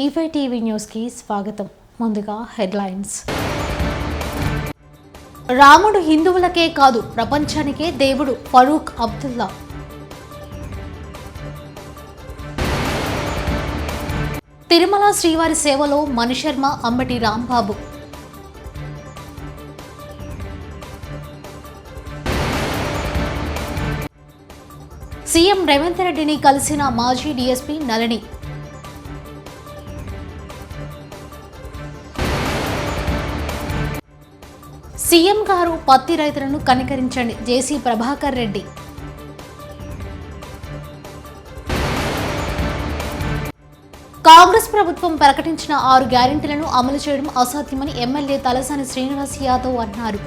ఈవైటీవీ న్యూస్కి స్వాగతం. ముందుగా హెడ్లైన్స్. రాముడు హిందువులకే కాదు ప్రపంచానికే దేవుడు ఫరూక్ అబ్దుల్లా. తిరుమల శ్రీవారి సేవలో మణిశర్మ అంబటి రాంబాబు. సీఎం రేవంత్ రెడ్డిని కలిసిన మాజీ డీఎస్పీ నళిని. సీఎం గారు పత్తి రైతులను కనికరించండి, జేసీ ప్రభాకర్ రెడ్డి. కాంగ్రెస్ ప్రభుత్వం ప్రకటించిన 6 గ్యారెంటీలను అమలు చేయడం అసాధ్యమని ఎమ్మెల్యే తలసాని శ్రీనివాస్ యాదవ్ అన్నారు.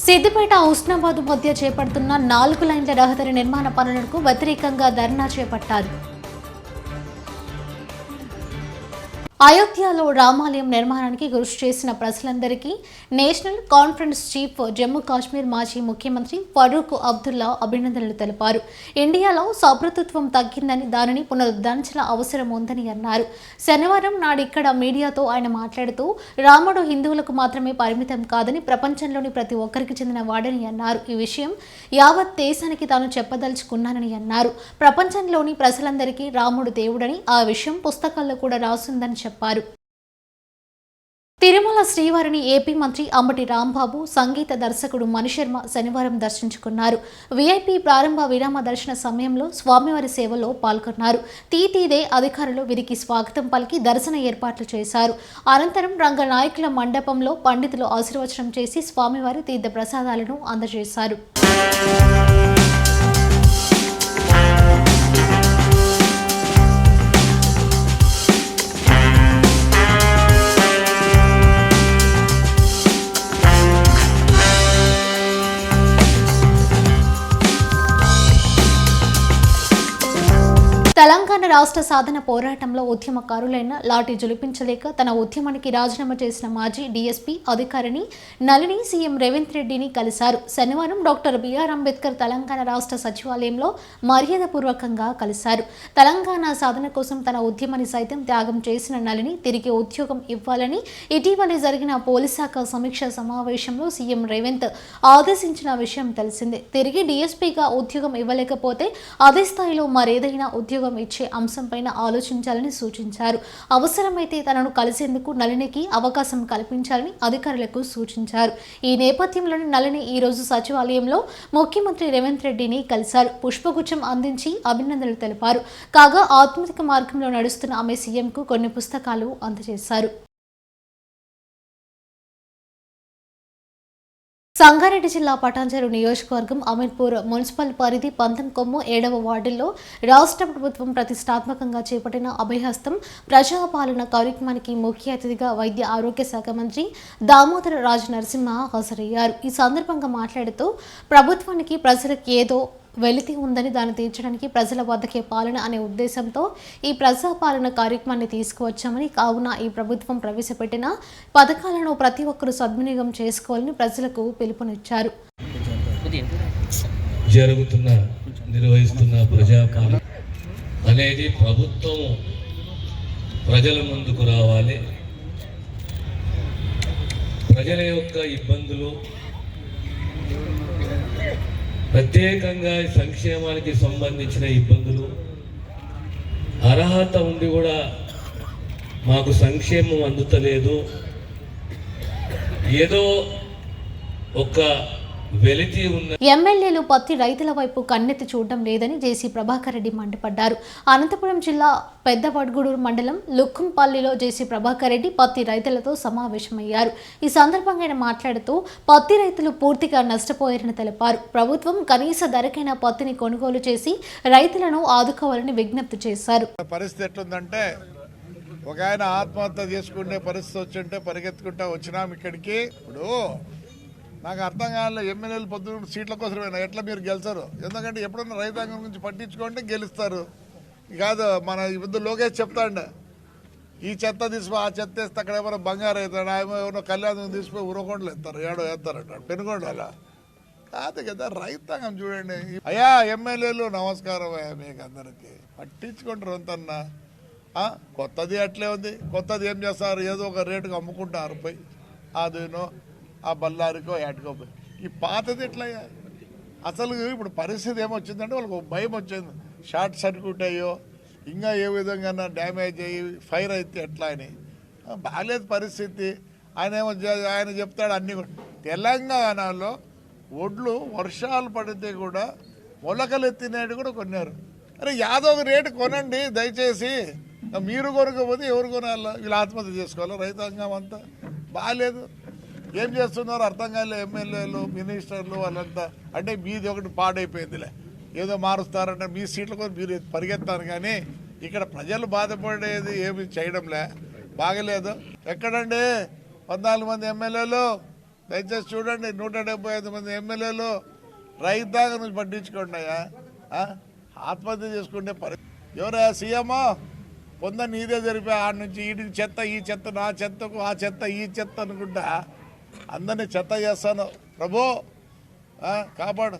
సిద్దిపేట హుస్నాబాద్ మధ్య చేపడుతున్న 4 లైన్ల రహదారి నిర్మాణ పనులకు వ్యతిరేకంగా ధర్నా చేపట్టారు. అయోధ్యలో రామాలయం నిర్మాణానికి కృషి చేసిన ప్రజలందరికీ national conference chief Jammu Kashmir మాజీ ముఖ్యమంత్రి ఫరూక్ అబ్దుల్లా అభినందనలు తెలిపారు. ఇండియాలో సౌభ్రతత్వం తగ్గిందని, దానిని పునరుద్ధరించిన అవసరం ఉందని అన్నారు. శనివారం నాడు ఇక్కడ మీడియాతో ఆయన మాట్లాడుతూ రాముడు హిందువులకు మాత్రమే పరిమితం కాదని, ప్రపంచంలోని ప్రతి ఒక్కరికి చెందిన వాడని అన్నారు. ఈ విషయం యావత్ దేశానికి తాను చెప్పదలుచుకున్నానని అన్నారు. ప్రపంచంలోని ప్రజలందరికీ రాముడు దేవుడని, ఆ విషయం పుస్తకాల్లో కూడా రాసుందని చెప్పారు. తిరుమల శ్రీవారిని ఏపీ మంత్రి అంబటి రాంబాబు, సంగీత దర్శకుడు మణిశర్మ శనివారం దర్శించుకున్నారు. వీఐపీ ప్రారంభ విరామ దర్శన సమయంలో స్వామివారి సేవలో పాల్గొన్నారు. టీటీదే అధికారులు వీరికి స్వాగతం పలికి దర్శన ఏర్పాట్లు చేశారు. అనంతరం రంగనాయకుల మండపంలో పండితులు ఆశీర్వచనం చేసి స్వామివారి తీర్థ ప్రసాదాలను అందజేశారు. తెలంగాణ రాష్ట్ర సాధన పోరాటంలో ఉద్యమకారులైన లాఠీ జులిపించలేక తన ఉద్యమానికి రాజీనామా చేసిన మాజీ డీఎస్పీ అధికారిని నళిని సీఎం రేవంత్ రెడ్డిని కలిశారు. శనివారం డాక్టర్ బిఆర్ అంబేద్కర్ తెలంగాణ రాష్ట్ర సచివాలయంలో మర్యాదపూర్వకంగా కలిశారు. తెలంగాణ సాధన కోసం తన ఉద్యమాన్ని సైతం త్యాగం చేసిన నళిని తిరిగి ఉద్యోగం ఇవ్వాలని ఇటీవల జరిగిన పోలీస్ శాఖ సమీక్ష సమావేశంలో సీఎం రేవంత్ ఆదేశించిన విషయం తెలిసిందే. తిరిగి డీఎస్పీగా ఉద్యోగం ఇవ్వలేకపోతే అదే స్థాయిలో మరేదైనా ఉద్యోగం ఇచ్చే అంశంపైన ఆలోచించాలని సూచించారు. అవసరమైతే తనను కలిసేందుకు నళినికి అవకాశం కల్పించాలని అధికారులకు సూచించారు. ఈ నేపథ్యంలోనే నళిని ఈ రోజు సచివాలయంలో ముఖ్యమంత్రి రేవంత్ రెడ్డిని కలిశారు. పుష్పగుచ్చం అందించి అభినందనలు తెలిపారు. కాగా ఆత్మీయ మార్గంలో నడుస్తున్న ఆమె సీఎంకు కొన్ని పుస్తకాలు అందజేశారు. సంగారెడ్డి జిల్లా పటాన్చెరు నియోజకవర్గం అమీన్పూర్ మున్సిపల్ పరిధి పంతంకొమ్ము 7వ వార్డుల్లో రాష్ట్ర ప్రభుత్వం ప్రతిష్టాత్మకంగా చేపట్టిన అభయహస్తం ప్రజాపాలన కార్యక్రమానికి ముఖ్య అతిథిగా వైద్య ఆరోగ్య శాఖ మంత్రి దామోదర రాజ నరసింహ హాజరయ్యారు. ఈ సందర్భంగా మాట్లాడుతూ ప్రభుత్వానికి ప్రజలకు ఏదో వెలితి ఉందని దాన్ని తీర్చడానికి ప్రజల వద్దకే పాలన అనే ఉద్దేశంతో ఈ ప్రజాపాలన కార్యక్రమాన్ని తీసుకువచ్చామని, కావున ఈ ప్రభుత్వం ప్రవేశపెట్టిన పథకాలను ప్రతి ఒక్కరూ సద్వినియోగం చేసుకోవాలని ప్రజలకు పిలుపునిచ్చారు. నిర్వహిస్తున్న ప్రజాపాలన అనేది ప్రభుత్వం ప్రజల ముందుకు రావాలి, ప్రజల యొక్క ఇబ్బందులు ప్రత్యేకంగా సంక్షేమానికి సంబంధించిన ఇబ్బందులు, అర్హత ఉండి కూడా మాకు సంక్షేమం అందుతలేదు, ఏదో ఒక వెలితి ఉన్న ఎమ్మెల్యేలు పత్తి రైతుల వైపు కన్నెత్తి చూడడం లేదని జేసీ ప్రభాకర్ రెడ్డి మండిపడ్డారు. అనంతపురం జిల్లా పెద్దవడ్గూడూరు మండలం లుక్కంపల్లిలో జేసీ ప్రభాకర్ రెడ్డి పత్తి రైతులతో సమావేశమయ్యారు. ఈ సందర్భంగా ఆయన మాట్లాడుతూ పత్తి రైతులు పూర్తిగా నష్టపోయారని తెలిపారు. ప్రభుత్వం కనీస ధరకైన పత్తిని కొనుగోలు చేసి రైతులను ఆదుకోవాలని విజ్ఞప్తి చేశారు. పరిస్థితి ఎట్లుందంటే ఒక ఆయన ఆత్మహత్య చేసుకునే పరిస్థితి వచ్చింటే పరిగెత్తుకుంటా వచ్చినాం ఇక్కడికి. ఇప్పుడు నాకు అర్థం కావాలి, ఎమ్మెల్యేలు పొద్దున్న సీట్ల కోసమైనా ఎట్లా మీరు గెలిచారు? ఎందుకంటే ఎప్పుడన్నా రైతాంగం గురించి పట్టించుకుంటే గెలుస్తారు. కాదు మన ఇప్పుడు లోకేష్ చెప్తాండ, ఈ చెత్త తీసిపో ఆ చెత్త వేస్తే అక్కడ ఏమైనా బంగారు అవుతాడు, ఏమో కళ్యాణం తీసిపోయి ఉరకొండలు ఎత్తారు, ఏడో వేస్తారంట పెనుగొండ. అలా కాదు కదా, రైతాంగం చూడండి. అయ్యా ఎమ్మెల్యేలు నమస్కారం అయ్యా మీకు అందరికి, పట్టించుకుంటారు అంతన్నా. కొత్తది అట్లే ఉంది, కొత్తది ఏం చేస్తారు, ఏదో ఒక రేటుకు అమ్ముకుంటారు పోయి, అదేనో ఆ బల్లారికో ఏటకో పోయి. ఈ పాతది ఎట్లయ్యా అసలు ఇప్పుడు పరిస్థితి ఏమొచ్చిందంటే వాళ్ళకి భయం వచ్చింది, షార్ట్ సర్క్యూట్ అయ్యో ఇంకా ఏ విధంగా డ్యామేజ్ అయ్యి ఫైర్ అయితే ఎట్లా అని. బాగాలేదు పరిస్థితి. ఆయన చెప్తాడు అన్నీ కూడా. తెలంగాణలో ఒడ్లు వర్షాలు పడితే కూడా మొలకలు ఎత్తినాడు కూడా కొన్నారు. అరే యాదో ఒక రేటు కొనండి దయచేసి, మీరు కొనకపోతే ఎవరు కొనాలా, వీళ్ళు ఆత్మహత్య చేసుకోవాలా రైతాంగం అంతా. బాగాలేదు, ఏం చేస్తున్నారు అర్థం కాలే. ఎమ్మెల్యేలు మినిస్టర్లు వాళ్ళంతా అంటే మీది ఒకటి పాడైపోయిందిలే, ఏదో మారుస్తారంటే మీ సీట్ల కోసం మీరు పరిగెత్తారు, కానీ ఇక్కడ ప్రజలు బాధపడేది ఏమి చేయడంలే. బాగలేదు. ఎక్కడండి 14 మంది ఎమ్మెల్యేలు, దయచేసి చూడండి 175 మంది ఎమ్మెల్యేలు రైతాంగం నుంచి పట్టించుకోండి అయ్యా. ఆత్మహత్య చేసుకుంటే ఎవరయ్యా సీఎమో పొంద నీదే జరిపా, ఆడ నుంచి ఈడికి చెత్త, ఈ చెత్త నా చెత్తకు, ఆ చెత్త ఈ చెత్త అనుకుంటా అందరినీ చెత్త చేస్తాను ప్రభు, కాపాడు.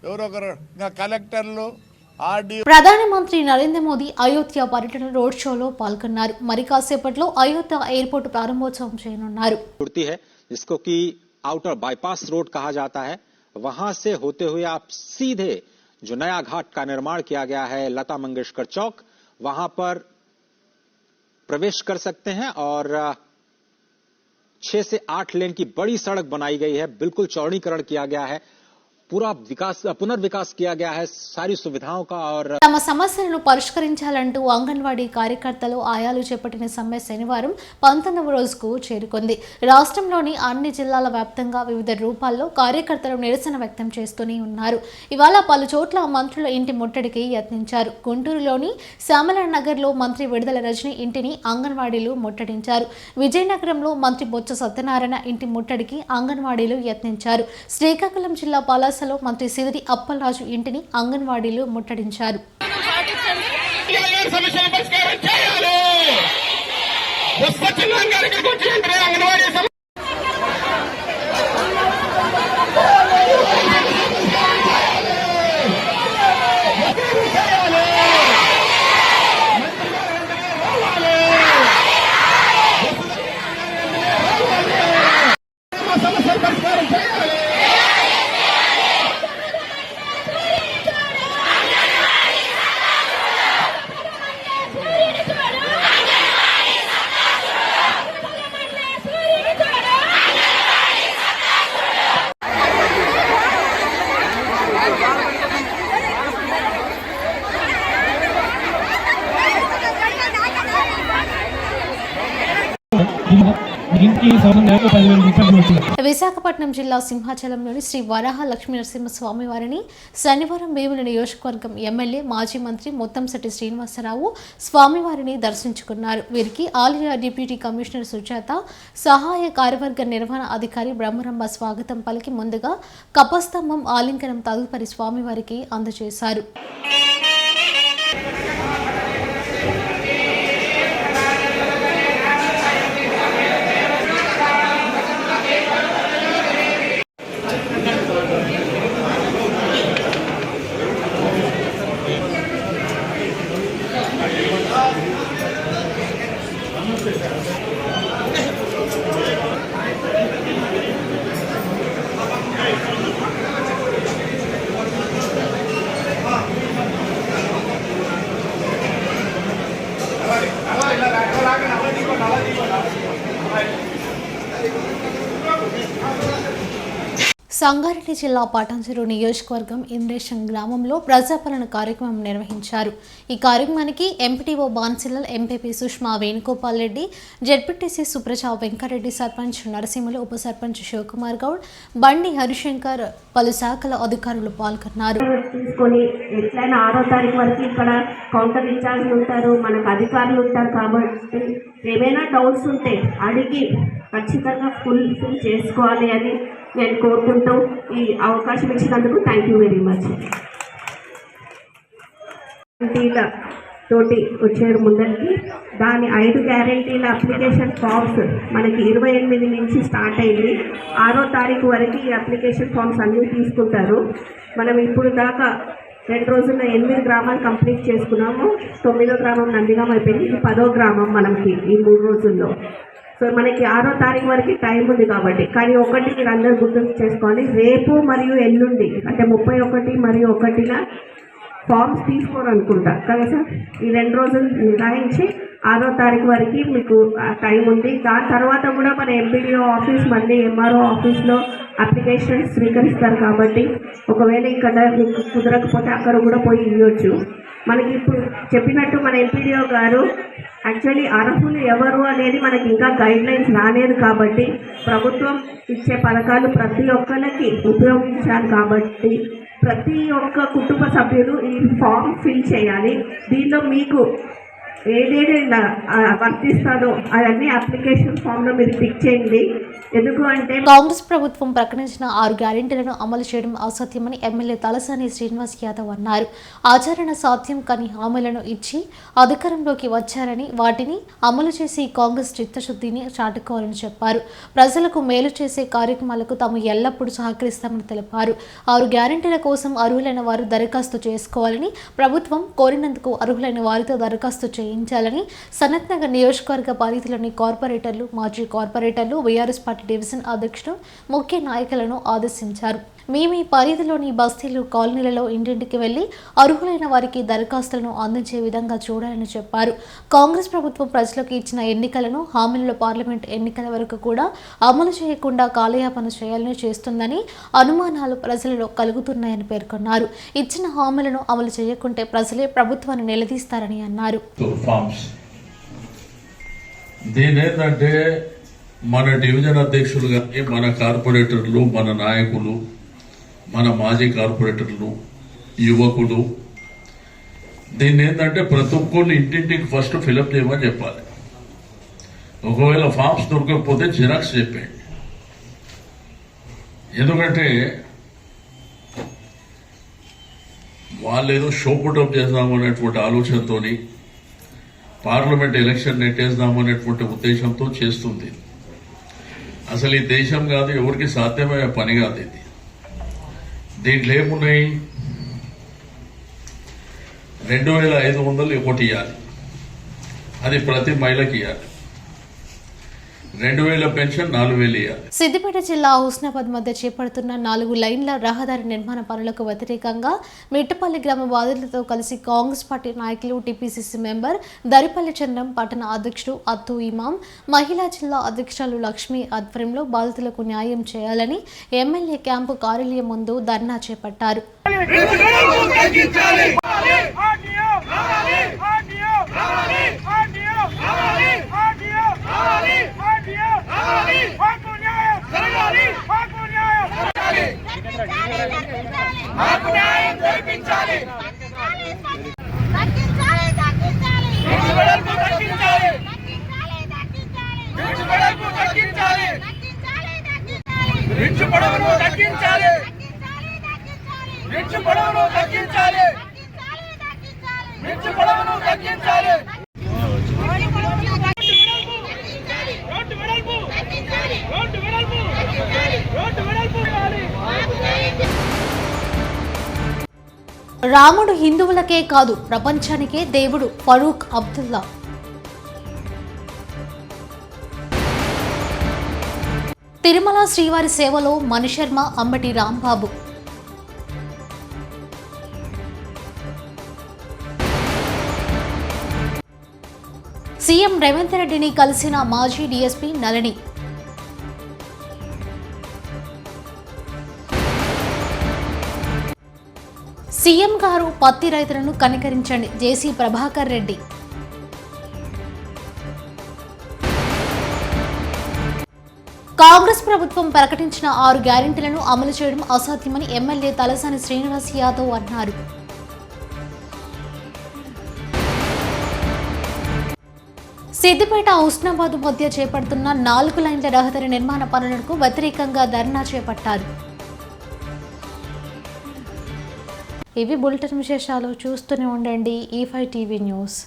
ఎవరొకరు ఇంకా కలెక్టర్లు ప్రధానమంత్రి నరేంద్ర మోదీ అయోధ్య పర్యటన రోడ్ షోలో పాల్గొన్నారు. మరి కాసేపట్లో అయోధ్య ఎయిర్పోర్ట్ ప్రారంభోత్సవం చేయనున్నారు. जिसको कि आउटर बाईपास रोड कहा जाता है, वहां से होते हुए आप सीधे जो नया घाट का निर्माण किया गया है लता मंगेशकर चौक, वहां पर प्रवेश कर सकते हैं। और 6 से 8 लेन की बड़ी सड़क बनाई गई है, बिल्कुल चौड़ीकरण किया गया है, पूरा विकास पुनर्विकास किया गया है सारी सुविधाओं का। और తమ సమస్యలను పరిష్కరించాలంటూ అంగన్వాడీ కార్యకర్తలు ఆయాలు చేపట్టిన సమ్మె శనివారం 19వ రోజుకు చేరుకుంది. రాష్ట్రంలోని అన్ని జిల్లాల వ్యాప్తంగా వివిధ రూపాల్లో కార్యకర్తలు నిరసన వ్యక్తం చేస్తూనే ఉన్నారు. ఇవాళ పలు చోట్ల మంత్రుల ఇంటి ముట్టడికి యత్నించారు. గుంటూరులోని శ్యామల నగర్లో మంత్రి విడుదల రజని ఇంటిని అంగన్వాడీలు ముట్టడించారు. విజయనగరంలో మంత్రి బొత్స సత్యనారాయణ ఇంటి ముట్టడికి అంగన్వాడీలు యత్నించారు. శ్రీకాకుళం జిల్లా పలాసలో మంత్రి సిదిరి అప్పలరాజు ఇంటిని అంగన్వాడీలు ముట్టడించారు. విశాఖపట్నం జిల్లా సింహాచలంలోని శ్రీ వరాహ లక్ష్మీ నరసింహ స్వామి వారిని శనివారం భీముల నియోజకవర్గం ఎమ్మెల్యే మాజీ మంత్రి ముత్తంశెట్టి శ్రీనివాసరావు స్వామివారిని దర్శించుకున్నారు. వీరికి ఆలయ డిప్యూటీ కమిషనర్ సుజాత, సహాయ కార్యవర్గ నిర్వహణ అధికారి బ్రహ్మరంభ స్వాగతం పలికి ముందుగా కపస్తంభం ఆలింగనం తదుపరి స్వామివారికి అందజేశారు. సంగారెడ్డి జిల్లా పటాన్చెరు నియోజకవర్గం ఇంద్రేశం గ్రామంలో ప్రజాపాలన కార్యక్రమం నిర్వహించారు. ఈ కార్యక్రమానికి MPTO Bansilal, MPP Sushma Venugopal Reddy, ZPTC Supraja Venkareddy, sarpanch Narasimhulu, ఉప సర్పంచ్ శివకుమార్ గౌడ్, బండి హరిశంకర్, పలు శాఖల అధికారులు పాల్గొన్నారు. తీసుకొని ఎట్లయినా 6వ తారీఖు వరకు ఇక్కడ కౌంటర్ ఇన్ఛార్జ్ ఉంటారు, మనకు అధికారులు ఉంటారు. కాబట్టి ఏమైనా డౌట్స్ ఉంటే అడిగి ఖచ్చితంగా ఫుల్ చేసుకోవాలి అని నేను కోరుకుంటూ ఈ అవకాశం ఇచ్చినందుకు థ్యాంక్ యూ వెరీ మచ్. తోటి వచ్చారు ముందరికి. దాని 5 గ్యారెంటీల అప్లికేషన్ ఫామ్స్ మనకి 28 నుంచి స్టార్ట్ అయింది. 6వ తారీఖు వరకు ఈ అప్లికేషన్ ఫామ్స్ అన్నీ తీసుకుంటారు. మనం ఇప్పుడు దాకా 2 రోజుల్లో 8 గ్రామాలు కంప్లీట్ చేసుకున్నాము. 9వ గ్రామం నందిగామ అయిపోయింది. ఇది 10వ గ్రామం మనకి ఈ 3 రోజుల్లో. సో మనకి 6వ తారీఖు వరకు టైం ఉంది కాబట్టి, కానీ ఒకటి మీరు అందరూ గుర్తు చేసుకోవాలి, రేపు మరియు ఎల్లుండి అంటే 31 మరియు 1న ఫామ్స్ తీసుకోరనుకుంటా కదా సార్. ఈ 2 రోజులు నిర్ణయించి 6వ తారీఖు వరకు మీకు టైం ఉంది. దాని తర్వాత కూడా మన ఎంపీడీఓ ఆఫీస్ మళ్ళీ ఎంఆర్ఓ ఆఫీస్లో అప్లికేషన్స్ స్వీకరిస్తారు కాబట్టి ఒకవేళ ఇక్కడ మీకు కుదరకపోతే అక్కడ కూడా పోయి ఇవ్వచ్చు. మనకి ఇప్పుడు చెప్పినట్టు మన ఎంపీడీఓ గారు యాక్చువల్లీ అర్హులు ఎవరు అనేది మనకి ఇంకా గైడ్ లైన్స్ రాలేదు కాబట్టి, ప్రభుత్వం ఇచ్చే పథకాలు ప్రతి ఒక్కరికి ఉపయోగించాలి కాబట్టి ప్రతి ఒక్క కుటుంబ సభ్యులు ఈ ఫామ్ ఫిల్ చేయాలి. దీనిలో మీకు ఏదేది వర్తిస్తుందో అవన్నీ అప్లికేషన్ ఫామ్లో మీరు టిక్ చేయండి. ఎందుకు అంటే కాంగ్రెస్ ప్రభుత్వం ప్రకటించిన 6 గ్యారెంటీలను అమలు చేయడం అసాధ్యమని ఎమ్మెల్యే తలసాని శ్రీనివాస్ యాదవ్ అన్నారు. ఆచరణ సాధ్యం కాని హామీలను ఇచ్చి అధికారంలోకి వచ్చారని, వాటిని అమలు చేసి కాంగ్రెస్ చిత్తశుద్ధిని చాటుకోవాలని చెప్పారు. ప్రజలకు మేలు చేసే కార్యక్రమాలకు తాము ఎల్లప్పుడూ సహకరిస్తామని తెలిపారు. 6 గ్యారెంటీల కోసం అర్హులైన వారు దరఖాస్తు చేసుకోవాలని, ప్రభుత్వం కోరినందుకు అర్హులైన వారితో దరఖాస్తు చేయించాలని సనత్ నగర్ నియోజకవర్గ పరిధిలోని కార్పొరేటర్లు, మాజీ కార్పొరేటర్లు, బీఆర్ఎస్ పార్టీ డివిజన్ అధ్యక్షుడు, ముఖ్య నాయకులను ఆదేశించారు. మేము ఈ పరిధిలోని బస్తీలు, కాలనీలలో ఇంటింటికి వెళ్లి అర్హులైన వారికి దరఖాస్తులను అందించే విధంగా చూడాలని చెప్పారు. కాంగ్రెస్ ప్రభుత్వం ప్రజలకు ఇచ్చిన ఎన్నికలను, హామీలలో పార్లమెంట్ ఎన్నికల వరకు కూడా అమలు చేయకుండా కాలయాపన చేయాలని చేస్తుందని అనుమానాలు ప్రజలలో కలుగుతున్నాయని పేర్కొన్నారు. ఇచ్చిన హామీలను అమలు చేయకుంటే ప్రజలే ప్రభుత్వాన్ని నిలదీస్తారని అన్నారు. దీనేంటంటే మన డివిజన్ అధ్యక్షులు కానీ, మన కార్పొరేటర్లు, మన నాయకులు, మన మాజీ కార్పొరేటర్లు, యువకులు దీన్ని ఏంటంటే ప్రతి ఒక్కళ్ళు ఇంటింటికి ఫస్ట్ ఫిలప్ చేయమని చెప్పాలి. ఒకవేళ ఫామ్స్ దొరకకపోతే జిరాక్స్ చెప్పండి. ఎందుకంటే వాళ్ళు ఏదో షో పుటప్ చేద్దామనేటువంటి ఆలోచనతో పార్లమెంట్ ఎలక్షన్ నెట్టేద్దామనేటువంటి ఉద్దేశంతో చేస్తుంది. అసలు ఈ దేశం కాదు, ఎవరికి సాధ్యమయ్యే పని కాదు ఇది. దీంట్లో ఏమున్నాయి, 2500 ఒకటి ఇవ్వాలి, అది ప్రతి మహిళకి ఇవ్వాలి. 2000 పెన్షన్ 4000 ఇవ్వాలి. సిద్దిపేట జిల్లా హుస్నాబాద్ మధ్య చేపడుతున్న 4 లైన్ల రహదారి నిర్మాణ పనులకు వ్యతిరేకంగా మిట్టపల్లి గ్రామ బాధితులతో కలిసి కాంగ్రెస్ పార్టీ నాయకులు, టీపీసీసీ మెంబర్ దరిపల్లి చంద్రం, పట్టణ అధ్యక్షుడు అత్తు ఇమాం, మహిళా జిల్లా అధ్యక్షురాలు లక్ష్మి ఆధ్వర్యంలో బాధితులకు న్యాయం చేయాలని ఎమ్మెల్యే క్యాంపు కార్యాలయం ముందు ధర్నా చేపట్టారు. రాముడు హిందువులకే కాదు ప్రపంచానికే దేవుడు. ఫరూక్ అబ్దుల్లా. తిరుమల శ్రీవారి సేవలో మణిశర్మ, అంబటి రాంబాబు. సీఎం రేవంత్ రెడ్డిని కలిసిన మాజీ డీఎస్పీ నళిని. సీఎం గారు పత్తి రైతులను కనికరించండి, జేసీ ప్రభాకర్ రెడ్డి. కాంగ్రెస్ ప్రభుత్వం ప్రకటించిన 6 గ్యారెంటీలను అమలు చేయడం అసాధ్యమని ఎమ్మెల్యే తలసాని శ్రీనివాస్ యాదవ్ అన్నారు. సిద్దిపేట హుస్నాబాద్ మధ్య చేపడుతున్న 4 లైన్ల రహదారి నిర్మాణ పనులకు వ్యతిరేకంగా ధర్నా చేపట్టారు. ఇవి బులెటిన్ విశేషాలు. చూస్తూనే ఉండండి E5 టీవీ న్యూస్.